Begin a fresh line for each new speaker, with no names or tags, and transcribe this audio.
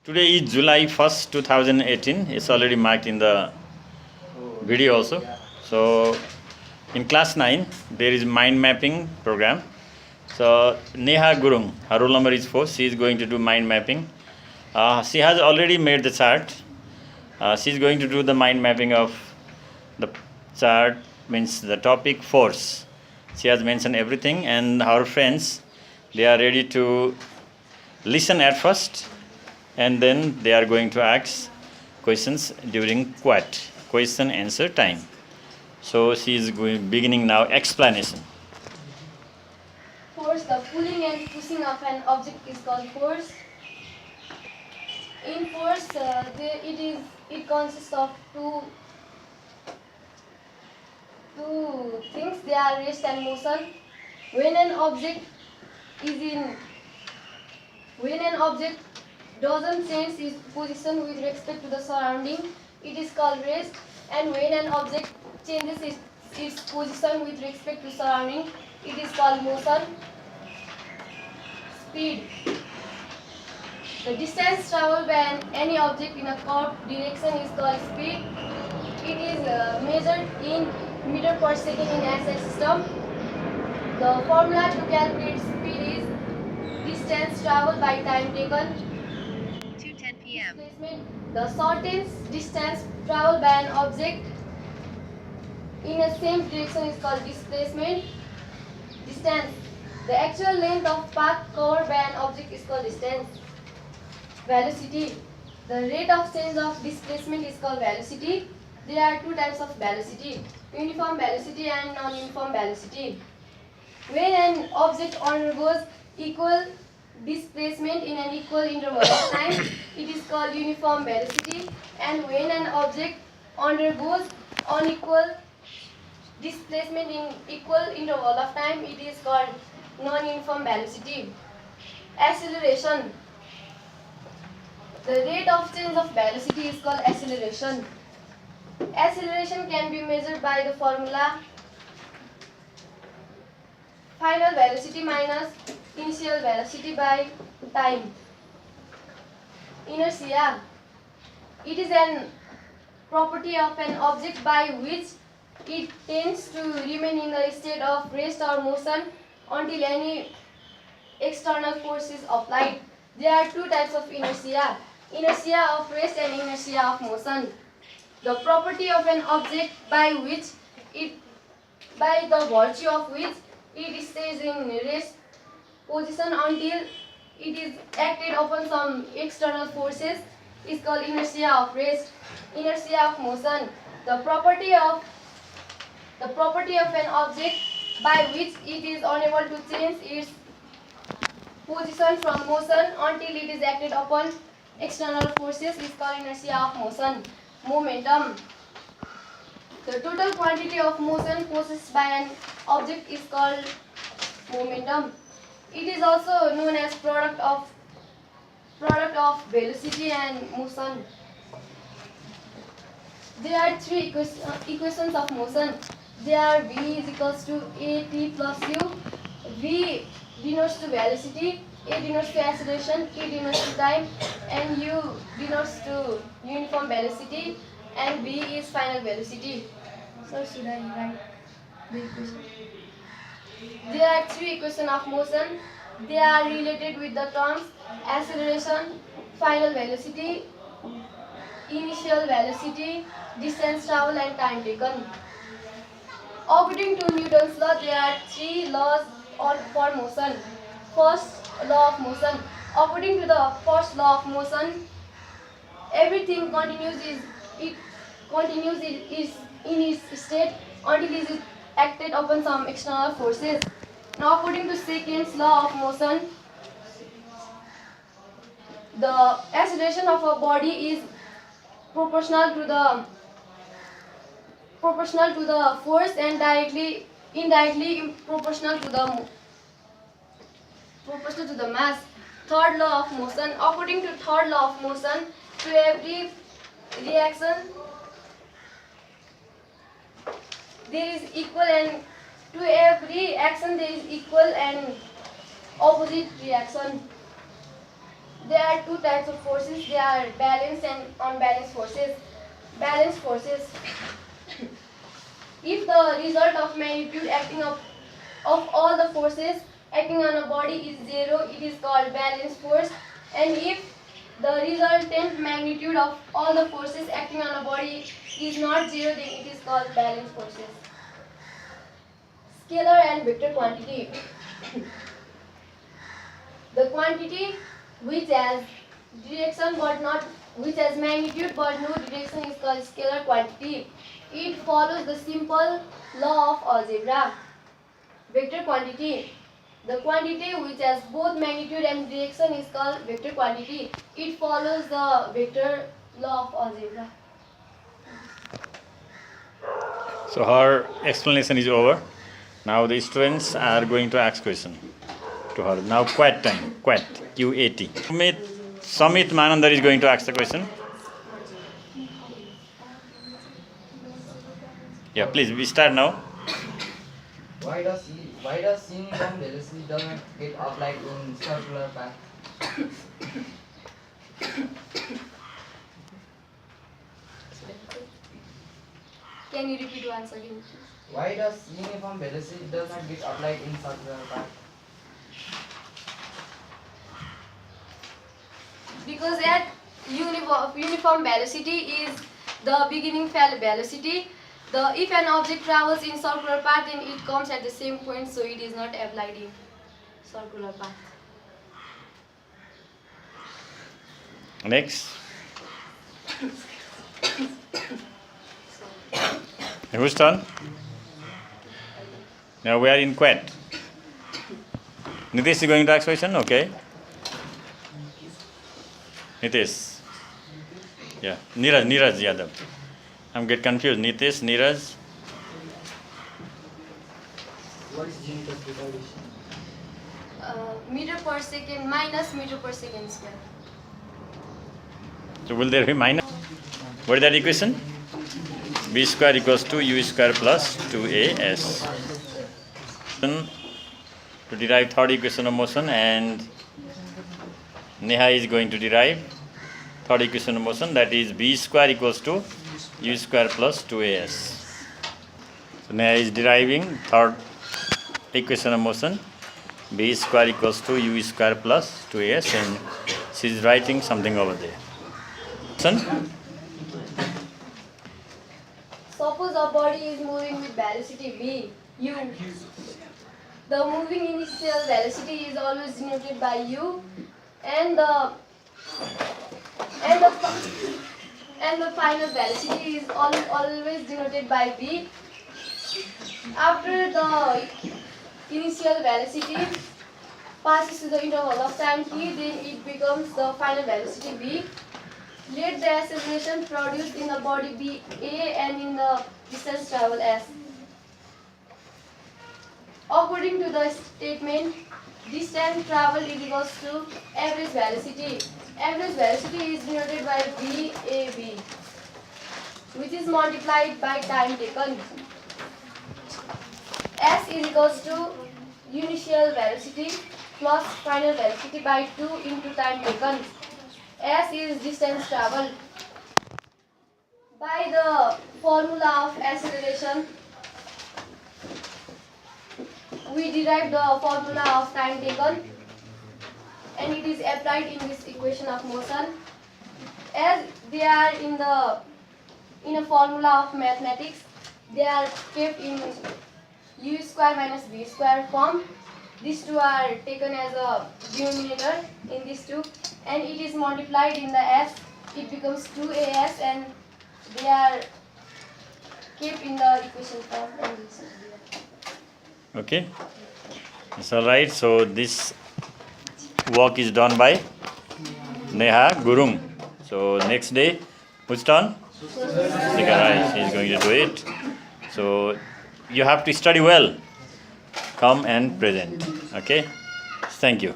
Today is July 1st, 2018. It's already marked in the video also. So in class 9, there is mind mapping program. So Neha Gurung, her roll number is 4. She is going to do mind mapping. She has already made the chart. She is going to do the mind mapping of the chart, means the topic force. She has mentioned everything, and our friends, they are ready to listen at first, and then they are going to ask questions during question answer time. So she is beginning now explanation.
Force, the pulling and pushing of an object is called force. In force, it consists of two things. They are rest and motion. When an object doesn't change its position with respect to the surrounding, it is called rest. And when an object changes its position with respect to surrounding, it is called motion. Speed. The distance traveled by any object in a curved direction is called speed. It is measured in meter per second in SI system. The formula to calculate speed is distance traveled by time taken.
2:10 p.m.
Displacement. The shortest distance traveled by an object in a same direction is called displacement. Distance. The actual length of path covered by an object is called distance. Velocity. The rate of change of displacement is called velocity. There are two types of velocity: uniform velocity and non-uniform velocity. When an object undergoes equal displacement in an equal interval of time, it is called uniform velocity. And when an object undergoes unequal displacement in equal interval of time, it is called non-uniform velocity. Acceleration. The rate of change of velocity is called acceleration. Acceleration can be measured by the formula final velocity minus initial velocity by time. Inertia. It is an property of an object by which it tends to remain in a state of rest or motion until any external force is applied. There are two types of inertia: inertia of rest and inertia of motion. The property of an object by the virtue of which it stays in rest position until it is acted upon some external forces is called inertia of rest. Inertia of motion. The property of an object by which it is unable to change its position from motion until it is acted upon external forces is called inertia of motion. Momentum. The total quantity of motion possessed by an object is called momentum. It is also known as product of velocity and motion. There are three equations of motion. They are v is equals to at plus u. V denotes to velocity, a denotes to acceleration, t denotes to time, and u denotes to uniform velocity, and v is final velocity. So should I write the equation? There are three equations of motion. They are related with the terms acceleration, final velocity, initial velocity, distance traveled, and time taken. According to Newton's law, there are three laws for motion. First law of motion. According to the first law of motion, everything continues in its state until it is acted upon some external forces. Now, according to second law of motion, the acceleration of a body is proportional to the force and indirectly proportional to the mass. Third law of motion. According to third law of motion, to every reaction there is equal, and to every action there is equal and opposite reaction. There are two types of forces. They are balanced and unbalanced forces. Balanced forces. If the result of magnitude acting of all the forces acting on a body is 0, it is called balanced force. And if the resultant magnitude of all the forces acting on a body is not 0, then it is called balanced forces. Scalar and vector quantity. The quantity which has direction but not which has magnitude but no direction is called scalar quantity. It follows the simple law of algebra. Vector quantity. The quantity which has both magnitude and direction is called vector quantity. It follows the vector law of algebra.
So her explanation is over. Now the students are going to ask question to her. Now QAT time. QAT. QAT. Samit Manandar is going to ask the question. Yeah, please, we start now.
Why does uniform velocity doesn't get applied in circular path?
Can you repeat once again?
Why does uniform velocity does not get applied in circular path?
Because at uniform velocity is the beginning velocity. If an object travels in circular path, then it comes at the same point, so it is not applied in circular path.
Next. Whose turn? Now we are in QAT. Nitish is going to ask question? Okay. Nitish. Yeah. Neeraj Yadav. I'm get confused. Nitish, Neeraj.
What is unit of retardation?
Meter per second minus meter per second square.
So will there be minus? What is that equation? B square equals to U square plus 2AS. To derive third equation of motion, and Neha is going to derive third equation of motion, that is B square equals to U square plus 2AS. So Neha is deriving third equation of motion, B square equals to U square plus 2AS, and she is writing something over there.
Suppose a body is moving with velocity v, u. The moving initial velocity is always denoted by u, and the final velocity is always denoted by v. After the initial velocity passes to the interval of time t, then it becomes the final velocity v. Let the acceleration produced in the body be a and in the distance travel s. According to the statement, distance travel is equals to average velocity. Average velocity is denoted by VAB, which is multiplied by time taken. S is equals to initial velocity plus final velocity by 2 into time taken. S is distance traveled. By the formula of acceleration, we derive the formula of time taken, and it is applied in this equation of motion. As they are in a formula of mathematics, they are kept in u square minus v square form. These two are taken as a denominator in these two, and it is multiplied in the s. It becomes 2as, and they are kept in the equation form.
Okay, it's all right. So this work is done by Neha Gurung. So next day, who's turn? Right, she is going to do it. So you have to study well. Come and present. Okay. Thank you.